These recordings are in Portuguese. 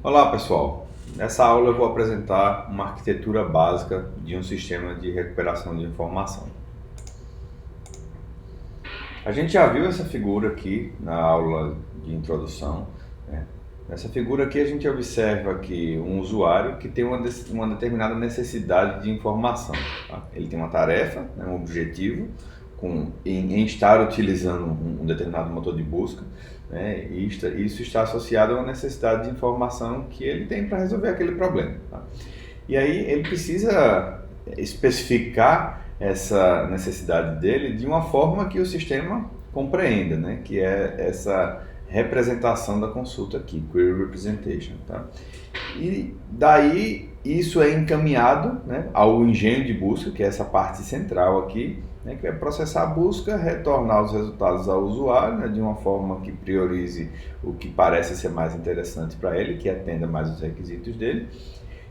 Olá pessoal, nessa aula eu vou apresentar uma arquitetura básica de um sistema de recuperação de informação. A gente já viu essa figura aqui na aula de introdução, né? Nessa figura aqui a gente observa aqui um usuário que tem uma determinada necessidade de informação. Tá? Ele tem uma tarefa, né, um objetivo, em estar utilizando um determinado motor de busca, né, e isso está associado a uma necessidade de informação que ele tem para resolver aquele problema. Tá? E aí ele precisa especificar essa necessidade dele de uma forma que o sistema compreenda, né, que é essa representação da consulta aqui, Query Representation. Tá? E daí isso é encaminhado, né, ao engenho de busca, que é essa parte central aqui, né, que vai processar a busca, retornar os resultados ao usuário, né, de uma forma que priorize o que parece ser mais interessante para ele, que atenda mais os requisitos dele.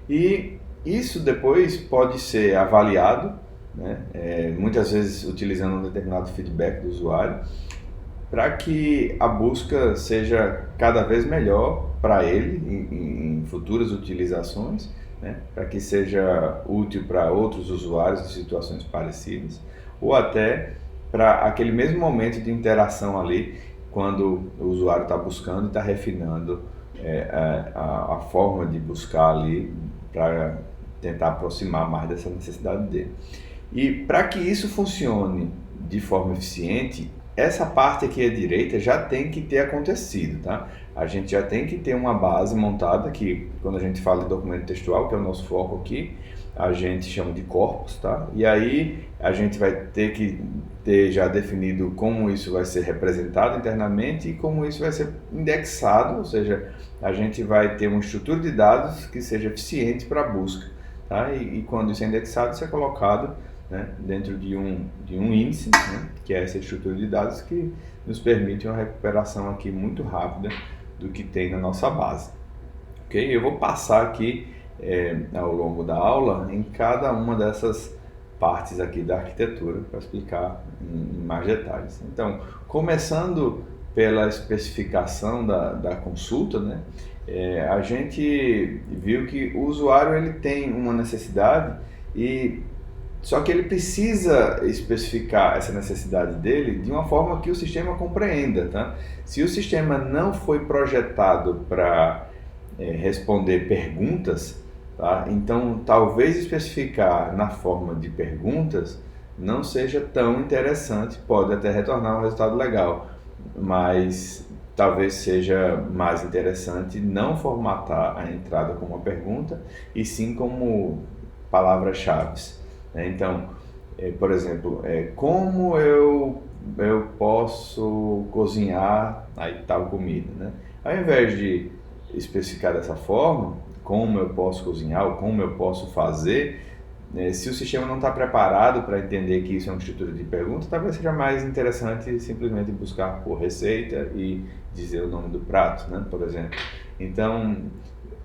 E isso depois pode ser avaliado, né, muitas vezes utilizando um determinado feedback do usuário, para que a busca seja cada vez melhor para ele em futuras utilizações, né? Para que seja útil para outros usuários em situações parecidas, ou até para aquele mesmo momento de interação ali, quando o usuário está buscando e está refinando a forma de buscar ali para tentar aproximar mais dessa necessidade dele. E para que isso funcione de forma eficiente, essa parte aqui à direita já tem que ter acontecido, tá? A gente já tem que ter uma base montada que, quando a gente fala de documento textual, que é o nosso foco aqui, a gente chama de corpus, tá? E aí a gente vai ter que ter já definido como isso vai ser representado internamente e como isso vai ser indexado, ou seja, a gente vai ter uma estrutura de dados que seja eficiente para a busca, tá? E quando isso é indexado, isso é colocado, né, dentro de um índice, né, que é essa estrutura de dados que nos permite uma recuperação aqui muito rápida do que tem na nossa base. Ok? Eu vou passar aqui ao longo da aula em cada uma dessas partes aqui da arquitetura para explicar em mais detalhes. Então, começando pela especificação da consulta, né, a gente viu que o usuário ele tem uma necessidade só que ele precisa especificar essa necessidade dele de uma forma que o sistema compreenda, tá? Se o sistema não foi projetado para responder perguntas, tá? Então talvez especificar na forma de perguntas não seja tão interessante, pode até retornar um resultado legal, mas talvez seja mais interessante não formatar a entrada como uma pergunta e sim como palavras-chave. Então, por exemplo, como eu posso cozinhar aí tal comida, né? Ao invés de especificar dessa forma, como eu posso cozinhar ou como eu posso fazer, se o sistema não está preparado para entender que isso é uma estrutura de pergunta, talvez seja mais interessante simplesmente buscar por receita e dizer o nome do prato, né? Por exemplo. Então,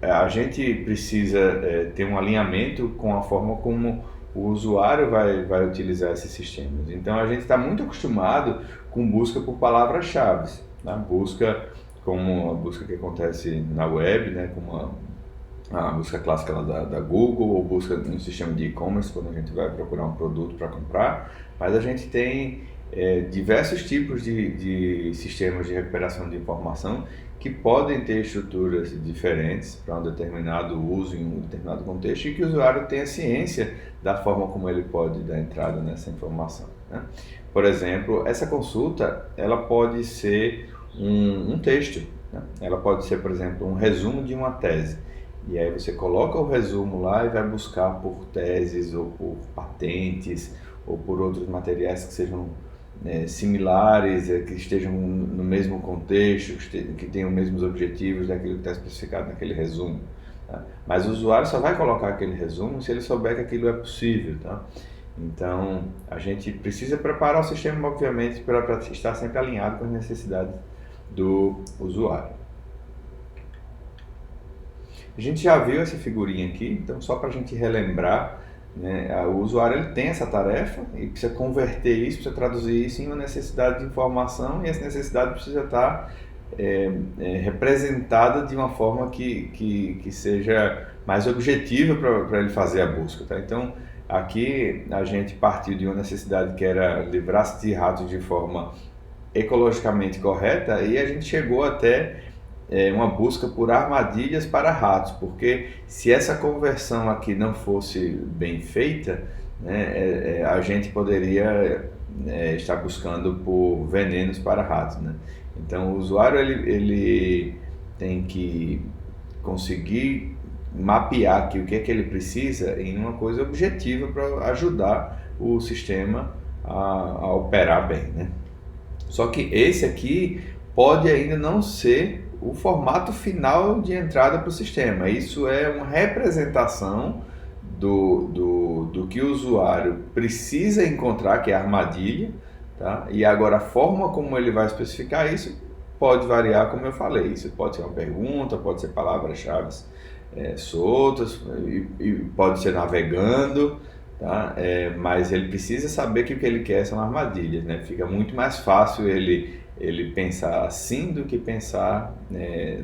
a gente precisa ter um alinhamento com a forma como o usuário vai utilizar esses sistemas. Então a gente está muito acostumado com busca por palavras-chave, né? Busca como a busca que acontece na web, né? Como a busca clássica lá da Google, ou busca no sistema de e-commerce, quando a gente vai procurar um produto para comprar, mas a gente tem diversos tipos de sistemas de recuperação de informação que podem ter estruturas diferentes para um determinado uso em um determinado contexto e que o usuário tenha ciência da forma como ele pode dar entrada nessa informação, né? Por exemplo, essa consulta ela pode ser um texto, né? Ela pode ser, por exemplo, um resumo de uma tese. E aí você coloca o resumo lá e vai buscar por teses ou por patentes ou por outros materiais que sejam similares, que estejam no mesmo contexto, que tenham os mesmos objetivos daquilo que está especificado naquele resumo. Tá? Mas o usuário só vai colocar aquele resumo se ele souber que aquilo é possível. Tá? Então, a gente precisa preparar o sistema, obviamente, para estar sempre alinhado com as necessidades do usuário. A gente já viu essa figurinha aqui, então só para a gente relembrar, né, o usuário ele tem essa tarefa e precisa converter isso, precisa traduzir isso em uma necessidade de informação e essa necessidade precisa estar representada de uma forma que seja mais objetiva para ele fazer a busca, tá? Então, aqui a gente partiu de uma necessidade que era livrar-se de ratos de forma ecologicamente correta e a gente chegou até uma busca por armadilhas para ratos, porque se essa conversão aqui não fosse bem feita, né, a gente poderia estar buscando por venenos para ratos, né? Então o usuário ele tem que conseguir mapear aqui o que é que ele precisa em uma coisa objetiva para ajudar o sistema a operar bem, né? Só que esse aqui pode ainda não ser o formato final de entrada para o sistema. Isso é uma representação do que o usuário precisa encontrar, que é a armadilha, tá? E agora a forma como ele vai especificar isso pode variar, como eu falei. Isso pode ser uma pergunta, pode ser palavras-chave soltas, e pode ser navegando, tá? Mas ele precisa saber que o que ele quer são armadilhas, né? Fica muito mais fácil ele pensar assim do que pensar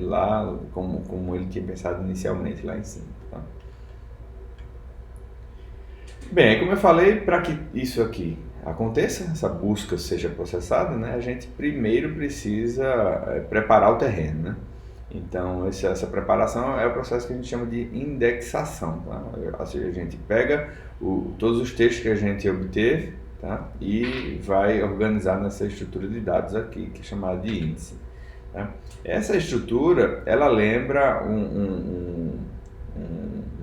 lá como ele tinha pensado inicialmente lá em cima, tá? Bem, como eu falei, para que isso aqui aconteça, essa busca seja processada, né, a gente primeiro precisa preparar o terreno, né? Então, essa preparação é o processo que a gente chama de indexação, tá? Ou seja, a gente pega todos os textos que a gente obteve, tá? E vai organizar nessa estrutura de dados aqui, que é chamada de índice, tá? Essa estrutura, ela lembra um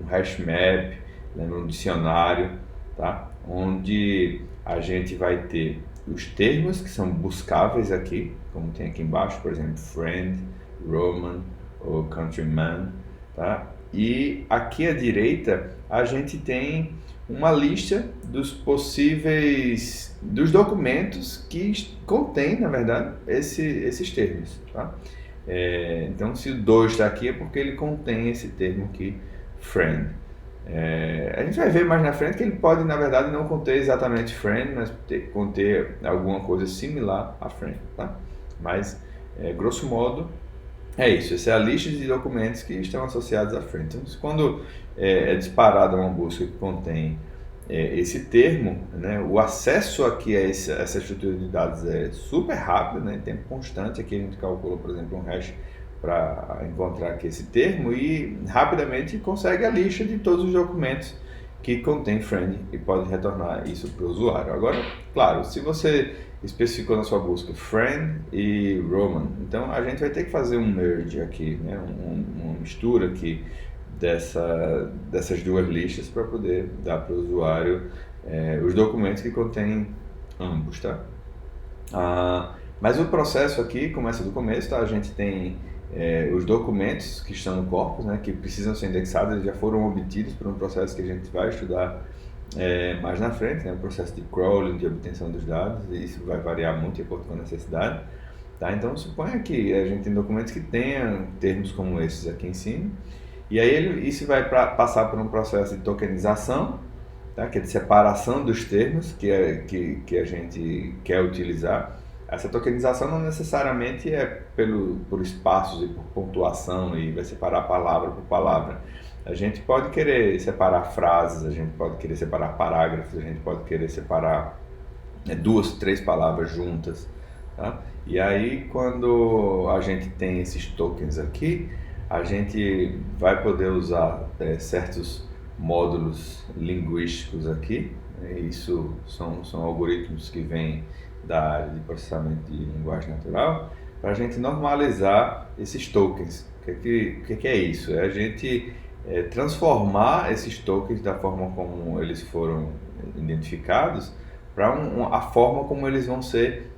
hash map, lembra um dicionário, tá? Onde a gente vai ter os termos que são buscáveis aqui, como tem aqui embaixo, por exemplo, friend, Roman ou countryman, tá? E aqui à direita a gente tem uma lista dos possíveis, dos documentos que contém, na verdade, esses termos, tá? Então, se o 2 está aqui é porque ele contém esse termo aqui, friend. A gente vai ver mais na frente que ele pode, na verdade, não conter exatamente friend, mas conter alguma coisa similar a friend, tá? Mas, grosso modo, é isso. Essa é a lista de documentos que estão associados à friend. Então, quando é disparada uma busca que contém esse termo, né, o acesso aqui a essa estrutura de dados é super rápido, né, em tempo constante. Aqui a gente calcula, por exemplo, um hash para encontrar aqui esse termo e rapidamente consegue a lista de todos os documentos que contém friend e pode retornar isso para o usuário. Agora, claro, se você especificou na sua busca friend e Roman, então a gente vai ter que fazer um merge aqui, né, uma mistura aqui dessas duas listas para poder dar para o usuário os documentos que contêm ambos, tá? Mas o processo aqui começa do começo, tá? A gente tem os documentos que estão no corpus, né, que precisam ser indexados, eles já foram obtidos por um processo que a gente vai estudar mais na frente, né, o processo de crawling, de obtenção dos dados, e isso vai variar muito de acordo com a necessidade, tá? Então, suponha que a gente tem documentos que tenham termos como esses aqui em cima, e aí isso vai passar por um processo de tokenização, tá? Que é de separação dos termos que a gente quer utilizar. Essa tokenização não necessariamente é por espaços e por pontuação e vai separar palavra por palavra. A gente pode querer separar frases, a gente pode querer separar parágrafos, a gente pode querer separar 2, 3 palavras juntas, tá? E aí, quando a gente tem esses tokens aqui, a gente vai poder usar certos módulos linguísticos aqui, né? Isso são algoritmos que vêm da área de processamento de linguagem natural, para a gente normalizar esses tokens. O que é isso? É a gente transformar esses tokens da forma como eles foram identificados para a forma como eles vão ser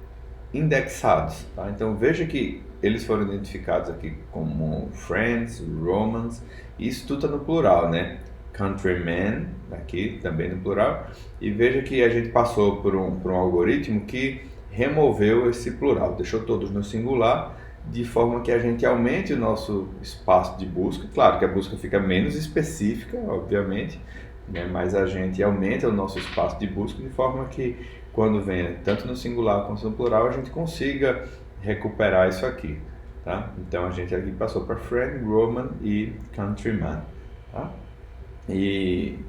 indexados, tá? Então veja que eles foram identificados aqui como friends, romans, e isso tudo está no plural, né? Countrymen, aqui também no plural, e veja que a gente passou por um algoritmo que removeu esse plural, deixou todos no singular, de forma que a gente aumente o nosso espaço de busca. Claro que a busca fica menos específica, obviamente, né? Mas a gente aumenta o nosso espaço de busca de forma que quando venha tanto no singular quanto no plural a gente consiga recuperar isso aqui. tá? Então a gente aqui passou para Friend, Roman e Countryman, tá? E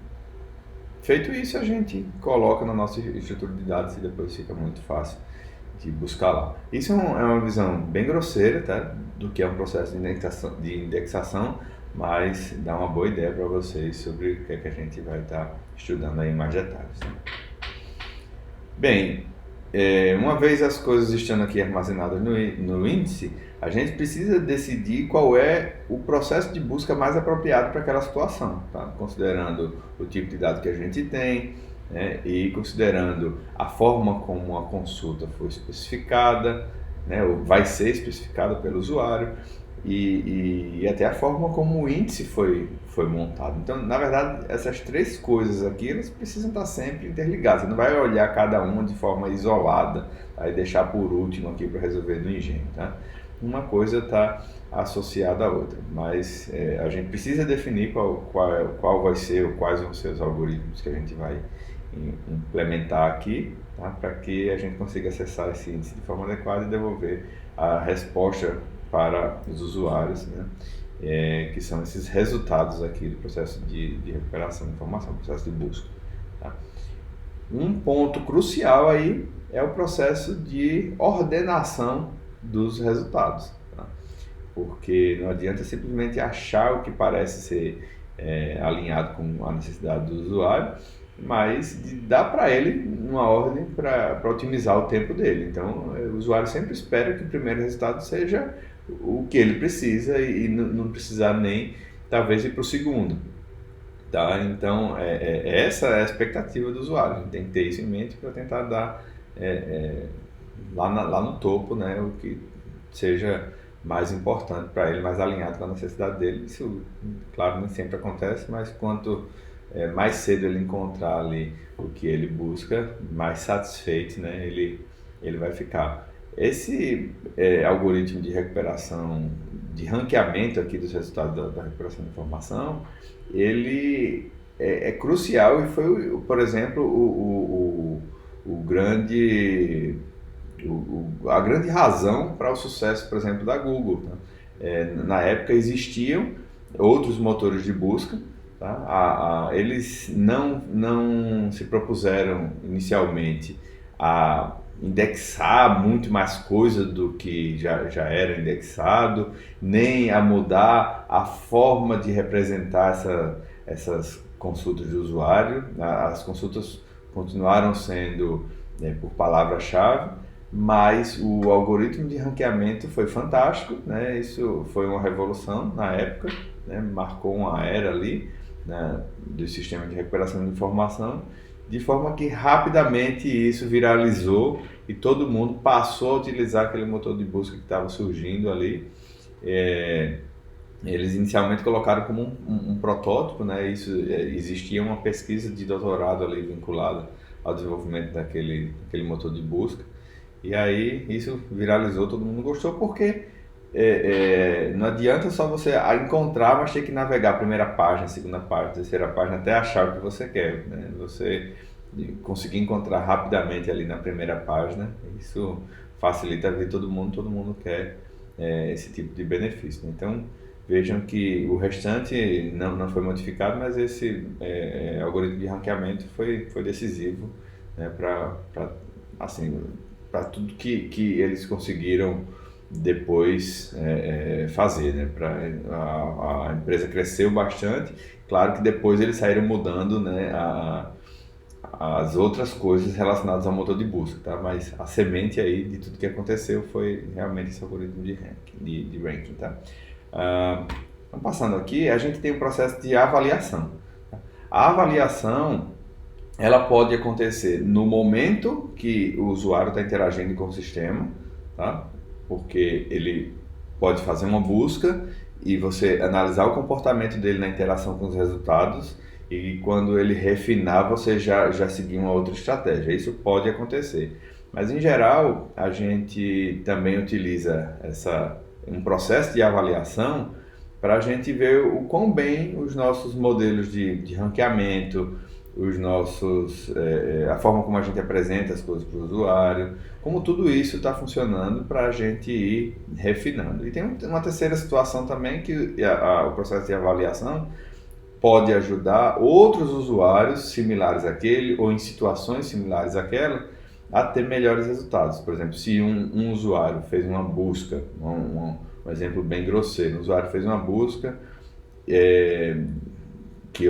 feito isso, a gente coloca na nossa estrutura de dados e depois fica muito fácil de buscar lá. Isso é uma visão bem grosseira, tá? Do que é um processo de indexação, mas dá uma boa ideia para vocês sobre o que é que a gente vai estar estudando aí em mais detalhes, né? Bem, uma vez as coisas estando aqui armazenadas no índice, a gente precisa decidir qual é o processo de busca mais apropriado para aquela situação, tá? Considerando o tipo de dado que a gente tem, né? E considerando a forma como a consulta foi especificada, né? Ou vai ser especificada pelo usuário e até a forma como o índice foi montado. Então, na verdade, essas três coisas aqui, elas precisam estar sempre interligadas. Você não vai olhar cada uma de forma isolada, tá? E deixar por último aqui para resolver no engenho, tá? Uma coisa está associada à outra, mas a gente precisa definir qual vai ser ou quais vão ser os algoritmos que a gente vai implementar aqui, tá? Para que a gente consiga acessar esse índice de forma adequada e devolver a resposta para os usuários, né? Que são esses resultados aqui do processo de recuperação de informação, processo de busca, tá? Um ponto crucial aí é o processo de ordenação dos resultados, tá? Porque não adianta simplesmente achar o que parece ser alinhado com a necessidade do usuário, mas dá para ele uma ordem para otimizar o tempo dele. Então, o usuário sempre espera que o primeiro resultado seja o que ele precisa e não precisar nem, talvez, ir para o segundo. Tá? Então, essa é a expectativa do usuário. A gente tem que ter isso em mente para tentar dar lá no topo, né, o que seja mais importante para ele, mais alinhado com a necessidade dele. Isso, claro, nem sempre acontece, mas quanto mais cedo ele encontrar ali o que ele busca, mais satisfeito, né, ele vai ficar. Esse algoritmo de recuperação, de ranqueamento aqui dos resultados da recuperação de informação, ele é crucial e foi, por exemplo, a grande razão para o sucesso, por exemplo, da Google, tá? Na época existiam outros motores de busca, tá? Eles não se propuseram inicialmente a indexar muito mais coisa do que já era indexado, nem a mudar a forma de representar essas consultas de usuário. As consultas continuaram sendo por palavra-chave, mas o algoritmo de ranqueamento foi fantástico, né? Isso foi uma revolução na época, né? Marcou uma era ali, né, do sistema de recuperação de informação, de forma que rapidamente isso viralizou e todo mundo passou a utilizar aquele motor de busca que estava surgindo ali. Eles inicialmente colocaram como um protótipo, né? Isso, existia uma pesquisa de doutorado ali vinculada ao desenvolvimento daquele motor de busca, e aí isso viralizou, todo mundo gostou, porque não adianta só você encontrar, mas ter que navegar a primeira página, a segunda página, a terceira página, até achar o que você quer, né? Você conseguir encontrar rapidamente ali na primeira página, isso facilita a vida de todo mundo quer esse tipo de benefício, né? Então, vejam que o restante não foi modificado, mas esse algoritmo de ranqueamento foi decisivo, né, para tudo que eles conseguiram depois fazer, né? A empresa cresceu bastante, claro que depois eles saíram mudando, né, as outras coisas relacionadas ao motor de busca, tá? Mas a semente aí de tudo que aconteceu foi realmente esse algoritmo de ranking, tá? Passando aqui, a gente tem um processo de avaliação. A avaliação, ela pode acontecer no momento que o usuário está interagindo com o sistema, tá? Porque ele pode fazer uma busca e você analisar o comportamento dele na interação com os resultados, e quando ele refinar, você já seguir uma outra estratégia. Isso pode acontecer. Mas, em geral, a gente também utiliza um processo de avaliação para a gente ver o quão bem os nossos modelos de ranqueamento, a forma como a gente apresenta as coisas para o usuário, como tudo isso está funcionando para a gente ir refinando. E tem uma terceira situação também que o processo de avaliação pode ajudar outros usuários similares àquele ou em situações similares àquela a ter melhores resultados. Por exemplo, se um usuário fez uma busca, um exemplo bem grosseiro, um usuário fez uma busca que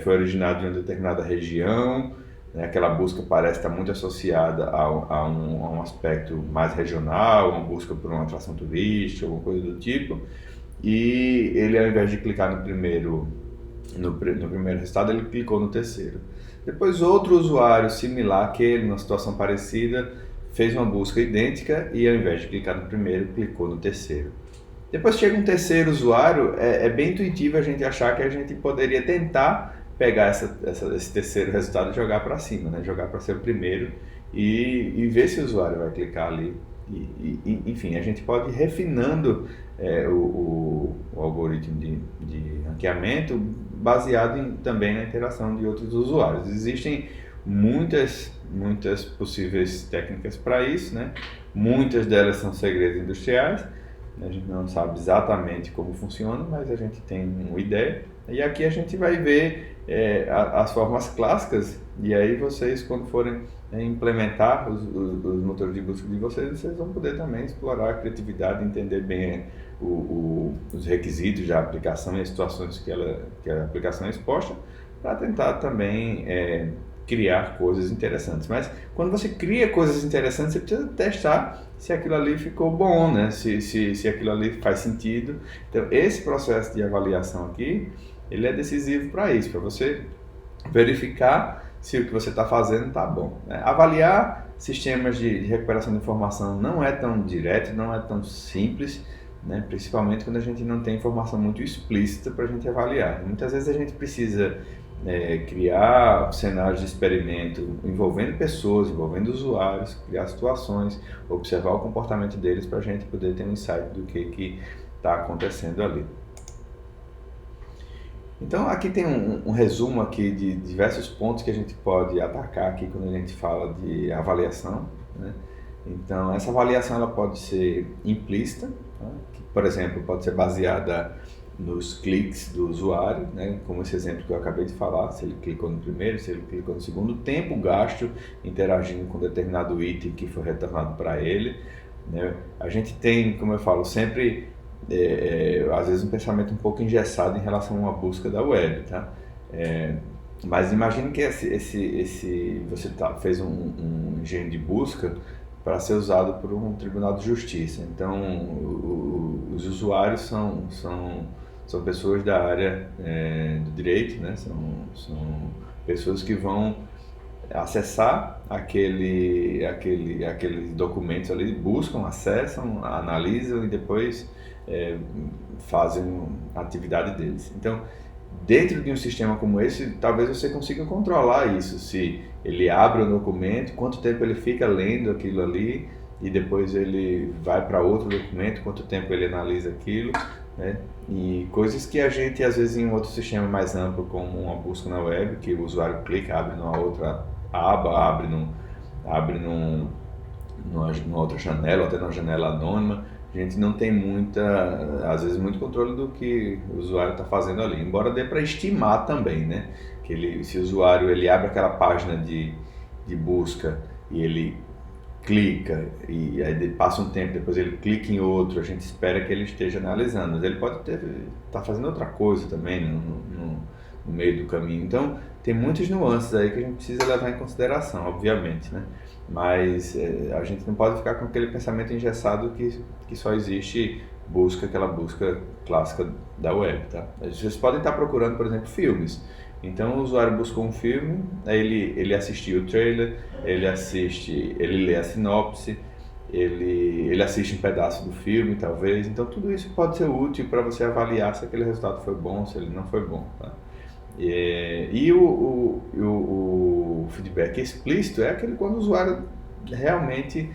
foi originada de uma determinada região, né? Aquela busca parece estar muito associada a um aspecto mais regional, uma busca por uma atração turística, alguma coisa do tipo, e ele, ao invés de clicar no primeiro resultado, ele clicou no terceiro. Depois outro usuário similar àquele, numa situação parecida, fez uma busca idêntica e, ao invés de clicar no primeiro, clicou no terceiro. Depois chega um terceiro usuário, é bem intuitivo a gente achar que a gente poderia tentar pegar esse terceiro resultado e jogar para cima, né? Jogar para ser o primeiro e ver se o usuário vai clicar ali. Enfim, a gente pode ir refinando o algoritmo de ranqueamento baseado também na interação de outros usuários. Existem muitas possíveis técnicas para isso, né? Muitas delas são segredos industriais. A gente não sabe exatamente como funciona, mas a gente tem uma ideia. E aqui a gente vai ver as formas clássicas, e aí vocês, quando forem implementar os motores de busca de vocês vão poder também explorar a criatividade, entender bem os requisitos da aplicação e as situações que a aplicação é exposta, para tentar também criar coisas interessantes. Mas quando você cria coisas interessantes, você precisa testar se aquilo ali ficou bom, né? Se aquilo ali faz sentido. Então, esse processo de avaliação aqui, ele é decisivo para isso, para você verificar se o que você está fazendo está bom, né? Avaliar sistemas de recuperação de informação não é tão direto, não é tão simples, né? Principalmente quando a gente não tem informação muito explícita para a gente avaliar. Muitas vezes a gente precisa criar cenários de experimento envolvendo pessoas, envolvendo usuários, criar situações, observar o comportamento deles para a gente poder ter um insight do que está acontecendo ali. Então aqui tem um resumo aqui de diversos pontos que a gente pode atacar aqui quando a gente fala de avaliação, né? Então essa avaliação ela pode ser implícita, tá? Que, por exemplo, pode ser baseada nos cliques do usuário, né? Como esse exemplo que eu acabei de falar, se ele clicou no primeiro, se ele clicou no segundo, tempo gasto interagindo com determinado item que foi retornado para ele, né? A gente tem, como eu falo, sempre às vezes um pensamento um pouco engessado em relação a uma busca da web, tá? Mas imagine que você fez um engenho de busca para ser usado por um tribunal de justiça. Então, os usuários são pessoas da área do direito, né? São pessoas que vão acessar aqueles documentos ali, buscam, acessam, analisam e depois fazem a atividade deles. Então, dentro de um sistema como esse, talvez você consiga controlar isso, se ele abre o documento, quanto tempo ele fica lendo aquilo ali e depois ele vai para outro documento, quanto tempo ele analisa aquilo, né? E coisas que a gente, às vezes, em um outro sistema mais amplo, como uma busca na web, que o usuário clica, abre numa outra aba, abre numa outra janela, ou até numa janela anônima, a gente não tem às vezes, muito controle do que o usuário está fazendo ali, embora dê para estimar também, né? Se o usuário ele abre aquela página de busca e ele clica e aí passa um tempo, depois ele clica em outro, a gente espera que ele esteja analisando, mas ele pode estar fazendo outra coisa também no meio do caminho. Então, tem muitas nuances aí que a gente precisa levar em consideração, obviamente, né? Mas a gente não pode ficar com aquele pensamento engessado que só existe aquela busca clássica da web, tá? Vocês podem estar procurando, por exemplo, filmes. Então o usuário buscou um filme, aí ele assistiu o trailer, ele lê a sinopse, ele assiste um pedaço do filme, talvez. Então tudo isso pode ser útil para você avaliar se aquele resultado foi bom, se ele não foi bom, tá? E o feedback explícito é aquele quando o usuário realmente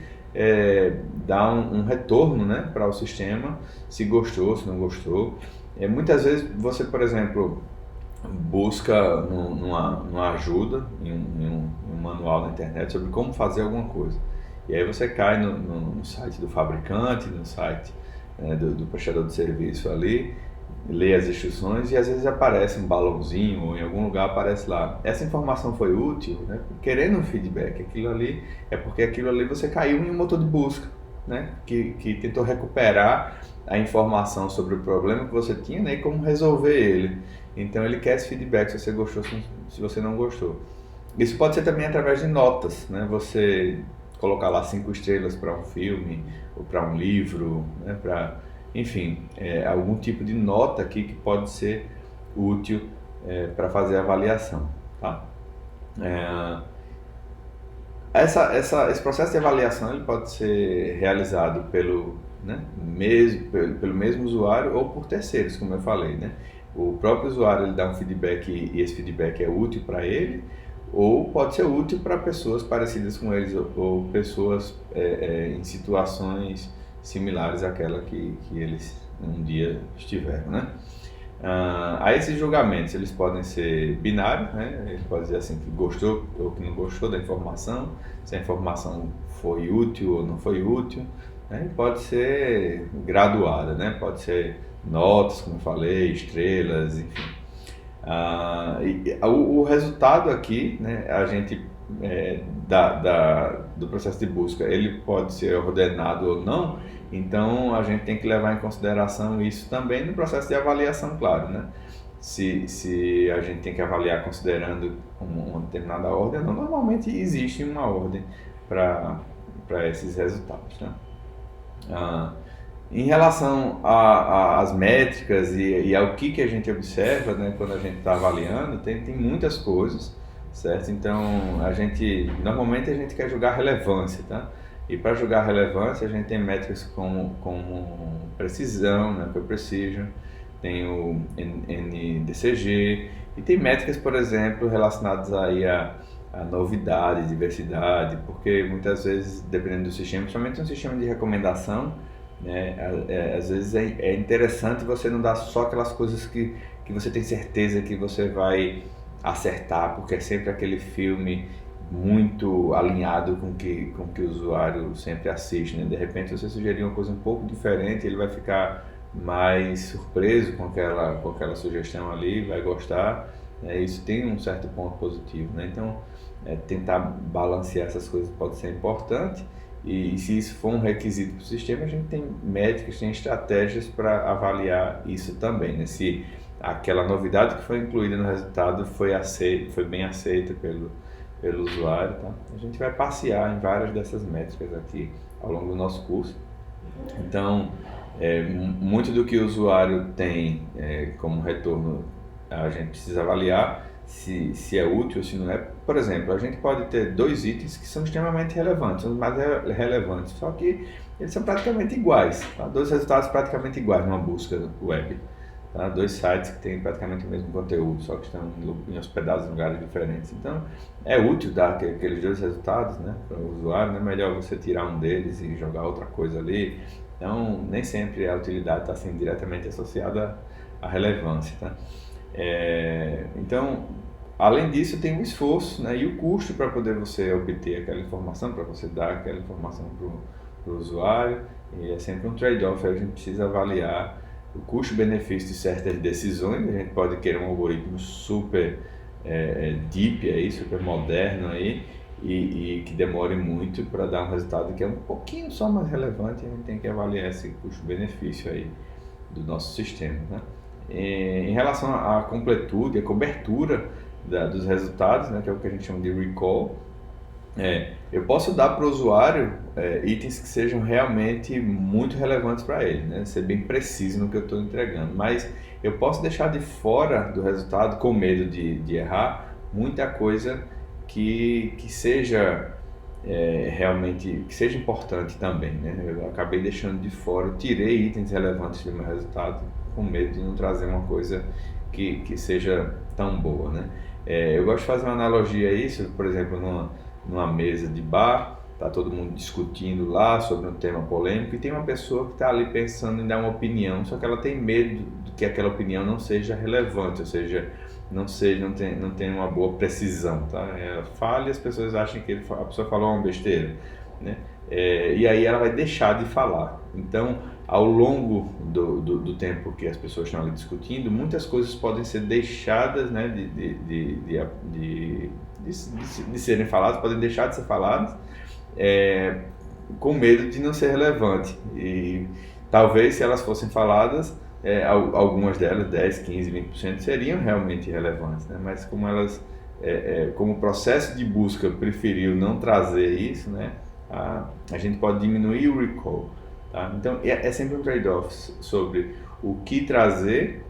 dá um retorno, né, para o sistema, se gostou, se não gostou. Muitas vezes você, por exemplo, busca numa ajuda, em um manual na internet sobre como fazer alguma coisa. E aí você cai no site do fabricante, no site do prestador de serviço ali, lê as instruções e às vezes aparece um balãozinho ou em algum lugar aparece lá. Essa informação foi útil, né? Querendo um feedback, aquilo ali é porque aquilo ali você caiu em um motor de busca, né? Que tentou recuperar a informação sobre o problema que você tinha, né? E como resolver ele. Então ele quer esse feedback se você gostou, se você não gostou. Isso pode ser também através de notas, né? Você colocar lá 5 estrelas para um filme ou para um livro, né? Enfim, algum tipo de nota aqui que pode ser útil para fazer a avaliação, tá? É, esse processo de avaliação ele pode ser realizado pelo mesmo usuário ou por terceiros, como eu falei, né? O próprio usuário ele dá um feedback e esse feedback é útil para ele, ou pode ser útil para pessoas parecidas com eles ou pessoas em situações similares àquela que eles um dia estiveram, né? Aí esses julgamentos eles podem ser binários, né? Ele pode dizer assim que gostou ou que não gostou da informação, se a informação foi útil ou não foi útil, né? E pode ser graduada, né? Pode ser notas, como eu falei, estrelas, enfim. O resultado aqui, né? A gente do processo de busca, ele pode ser ordenado ou não. Então a gente tem que levar em consideração isso também no processo de avaliação, claro, né? Se a gente tem que avaliar considerando uma determinada ordem, não, normalmente existe uma ordem para esses resultados, né? Em relação às métricas e ao que a gente observa, né, quando a gente está avaliando, tem muitas coisas, certo? Então, normalmente a gente quer julgar relevância, tá? E para julgar relevância, a gente tem métricas como precisão, né, que é o precision, tem o NDCG, e tem métricas, por exemplo, relacionadas aí a novidade, diversidade, porque muitas vezes, dependendo do sistema, principalmente um sistema de recomendação, né, às vezes é interessante você não dar só aquelas coisas que você tem certeza que você vai acertar, porque é sempre aquele filme muito alinhado com que o usuário sempre assiste, né? De repente você sugerir uma coisa um pouco diferente, ele vai ficar mais surpreso com aquela sugestão ali, vai gostar, né? Isso tem um certo ponto positivo, né? Então, tentar balancear essas coisas pode ser importante e se isso for um requisito para o sistema, a gente tem métricas, tem estratégias para avaliar isso também, né? Se aquela novidade que foi incluída no resultado foi bem aceita pelo usuário, tá? A gente vai passear em várias dessas métricas aqui ao longo do nosso curso. Então, muito do que o usuário tem como retorno, a gente precisa avaliar se é útil ou se não é. Por exemplo, a gente pode ter 2 itens que são extremamente relevantes, os mais relevantes, só que eles são praticamente iguais, tá? 2 resultados praticamente iguais numa busca web. Tá? 2 sites que têm praticamente o mesmo conteúdo, só que estão hospedados em lugares diferentes. Então, é útil dar aqueles 2 resultados, né, para o usuário. Não é melhor você tirar um deles e jogar outra coisa ali. Então, nem sempre a utilidade está assim, diretamente associada à relevância. Tá? Então, além disso, tem o esforço, né, e o custo para poder você obter aquela informação, para você dar aquela informação para o usuário. E é sempre um trade-off, a gente precisa avaliar o custo-benefício de certas decisões. A gente pode querer um algoritmo super deep aí, super moderno aí, e que demore muito para dar um resultado que é um pouquinho só mais relevante. A gente tem que avaliar esse custo-benefício aí do nosso sistema, né? Em relação à completude, à cobertura dos resultados, né, que é o que a gente chama de recall, eu posso dar para o usuário itens que sejam realmente muito relevantes para ele, né? Ser bem preciso no que eu estou entregando, mas eu posso deixar de fora do resultado, com medo de errar, muita coisa que seja realmente, que seja importante também, né? Eu acabei deixando de fora, eu tirei itens relevantes do meu resultado com medo de não trazer uma coisa que seja tão boa, né? Eu gosto de fazer uma analogia a isso, por exemplo, numa mesa de bar, tá todo mundo discutindo lá sobre um tema polêmico e tem uma pessoa que está ali pensando em dar uma opinião, só que ela tem medo que aquela opinião não seja relevante, ou seja, não tem uma boa precisão, tá? Ela fala e as pessoas acham que a pessoa falou uma besteira, né? E aí ela vai deixar de falar. Então, ao longo do tempo que as pessoas estão ali discutindo, muitas coisas podem ser deixadas, né, de serem faladas, podem deixar de ser faladas, com medo de não ser relevante. E talvez se elas fossem faladas, algumas delas, 10, 15, 20%, seriam realmente relevantes, né? Mas como elas, como o processo de busca preferiu não trazer isso, né, a gente pode diminuir o recall. Tá? Então é sempre um trade-off sobre o que trazer,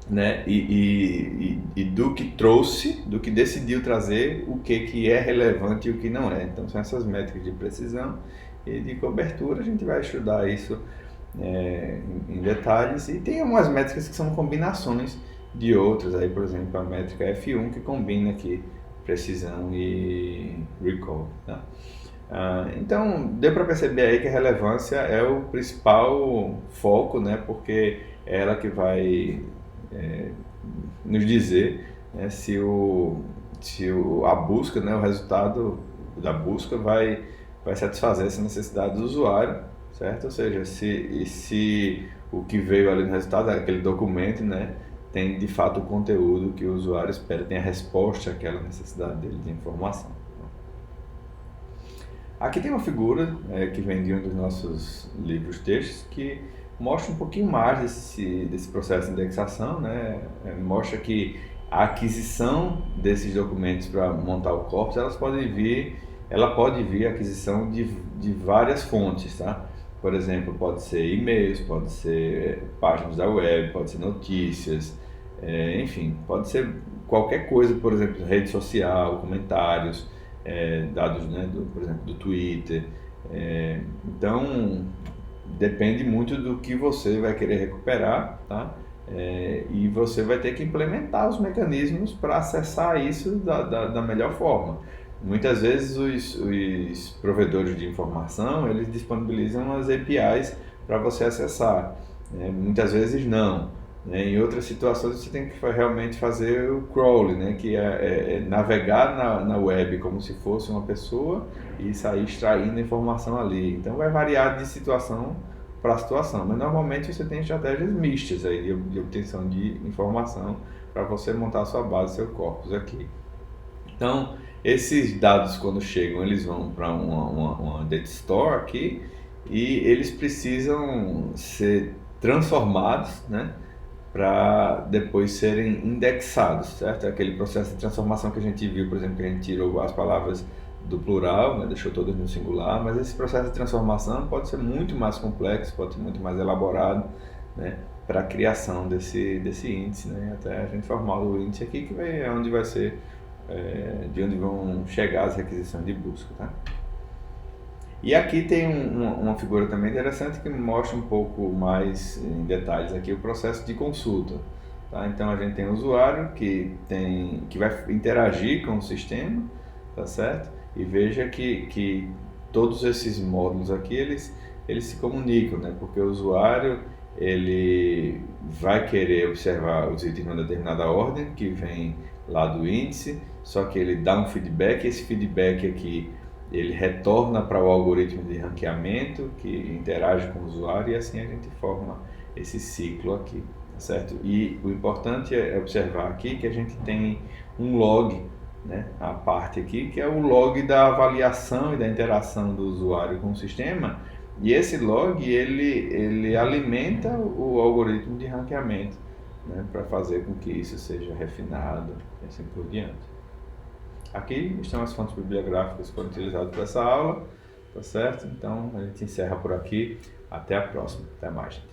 né, e do que trouxe, do que decidiu trazer, o que é relevante e o que não é. Então são essas métricas de precisão e de cobertura, a gente vai estudar isso em detalhes, e tem algumas métricas que são combinações de outras, aí, por exemplo, a métrica F1 que combina aqui precisão e recall. Tá? Então, deu para perceber aí que a relevância é o principal foco, né, porque é ela que vai nos dizer, né, se a busca, né, o resultado da busca vai satisfazer essa necessidade do usuário, certo? Ou seja, se o que veio ali no resultado, aquele documento, né, tem de fato o conteúdo que o usuário espera, tem a resposta àquela necessidade dele de informação. Aqui tem uma figura que vem de um dos nossos livros textos que mostra um pouquinho mais desse processo de indexação, né? Mostra que a aquisição desses documentos para montar o corpus, ela pode vir a aquisição de várias fontes, tá? Por exemplo, pode ser e-mails, pode ser páginas da web, pode ser notícias, enfim, pode ser qualquer coisa, por exemplo, rede social, comentários, dados, né, por exemplo, do Twitter. Então, depende muito do que você vai querer recuperar, tá? E você vai ter que implementar os mecanismos para acessar isso da melhor forma. Muitas vezes os provedores de informação, eles disponibilizam as APIs para você acessar, né? Muitas vezes não, né? Em outras situações você tem que realmente fazer o crawling, né? Que é navegar na web como se fosse uma pessoa e sair extraindo informação ali. Então vai variar de situação para situação, mas normalmente você tem estratégias mistas aí de obtenção de informação para você montar a sua base, seu corpus aqui. Então, esses dados, quando chegam, eles vão para uma data store aqui e eles precisam ser transformados, né, para depois serem indexados, certo? Aquele processo de transformação que a gente viu, por exemplo, que a gente tirou as palavras do plural, né, deixou todas no singular, mas esse processo de transformação pode ser muito mais complexo, pode ser muito mais elaborado, né, para a criação desse índice, né, até a gente formar o índice aqui, que é onde vai ser de onde vão chegar as requisições de busca, tá? E aqui tem uma figura também interessante que mostra um pouco mais em detalhes aqui o processo de consulta, tá? Então a gente tem o usuário que vai interagir com o sistema, tá certo? E veja que todos esses módulos aqui eles se comunicam, né? Porque o usuário ele vai querer observar os itens numa determinada ordem que vem lá do índice, só que ele dá um feedback, esse feedback aqui ele retorna para o algoritmo de ranqueamento que interage com o usuário, e assim a gente forma esse ciclo aqui, tá certo? E o importante é observar aqui que a gente tem um log, né, a parte aqui, que é o log da avaliação e da interação do usuário com o sistema, e esse log ele alimenta o algoritmo de ranqueamento, né, para fazer com que isso seja refinado e assim por diante. Aqui estão as fontes bibliográficas que foram utilizadas para essa aula, tá certo? Então a gente encerra por aqui, até a próxima, até mais, gente.